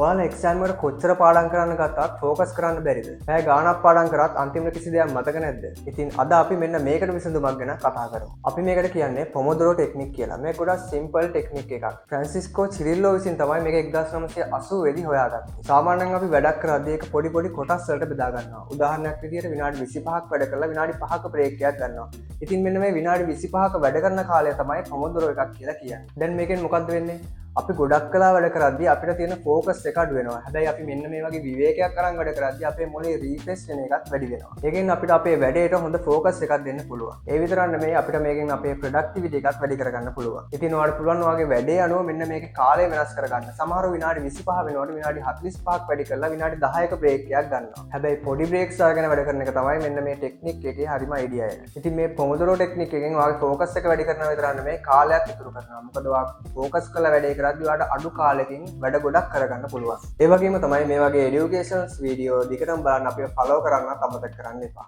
ඔයාලා එක්සෑම් වල කොච්චර පාඩම් කරන්න ගත්තත් ફોකස් කරන්න බැරිද? පැය ගාණක් පාඩම් කරත් අන්තිමට කිසි දෙයක් මතක නැද්ද? ඉතින් අද අපි මෙන්න මේකට විසඳුමක් ගැන කතා කරමු. අපි මේකට කියන්නේ පොමොදොරෝ ටෙක්නික් කියලා. මේක ගොඩක් සිම්පල් ටෙක්නික් එකක්. ෆ්‍රැන්සිස්කෝ චිරිල්ලෝ විසින් තමයි මේක 1980 දී හොයාගත්තේ. සාමාන්‍යයෙන් අපි වැඩක් කරද්දී ඒක පොඩි පොඩි කොටස් වලට බෙදා ගන්නවා. උදාහරණයක් විදිහට විනාඩි 25ක් වැඩ කරලා විනාඩි 5ක බ්‍රේක් එකක් ගන්නවා. ඉතින් මෙන්න මේ විනාඩි 25ක වැඩ කරන කාලය තමයි පොමොදොරෝ එකක් කියලා කියන්නේ. දැන් මේකෙන් මොකද්ද වෙන්නේ? අපි ගොඩක් කලා වැඩ කරද්දී අපිට තියෙන ෆෝකස් එක අඩු වෙනවා. හැබැයි අපි මෙන්න මේ වගේ විවේකයක් අරන් වැඩ කරද්දී අපේ මොලේ රීෆ්‍රෙෂ් වෙන එකත් වැඩි වෙනවා. ඒකෙන් අපිට අපේ වැඩේට හොඳ ෆෝකස් එකක් දෙන්න පුළුවන්. ඒ විතරක් නෙමෙයි අපිට මේකෙන් අපේ ප්‍රොඩක්ටිවිටි එකත් වැඩි කරගන්න පුළුවන්. ඉතින් ඔයාලට පුළුවන් ඔයාගේ වැඩේ අනුව මෙන්න මේකේ කාලය වෙනස් කරගන්න. සමහරව විනාඩි 25 වෙනකොට විනාඩි 45ක් වැඩි කරලා විනාඩි 10ක බ්‍රේක් එකක් ගන්නවා. හැබැයි පොඩි බ්‍රේක්ස් අරගෙන වැඩ කරන එක තමයි මෙන්න මේ ටෙක්නික් එකේ හරිම අයිඩියා එක. ඉතින් මේ පොමොදොරෝ ටෙක්නික් එකෙන් ඔයාගේ ෆෝකස් එක වැඩි කරනවා විතරක් නෙමෙයි කාලයක් ඉතුරු කරනවා. මොකද ඔයා ෆෝකස් කරලා වැඩේ කරද්දී ඔයාට අඩු කාලෙකින් වැඩ ගොඩක් කරගන්න පුළුවන්. ඒ වගේම තමයි මේ වගේ එඩියුකේෂන්ස් වීඩියෝ දිගටම බලන්න අපිව ෆලෝ කරන්න අමතක කරන්න එපා.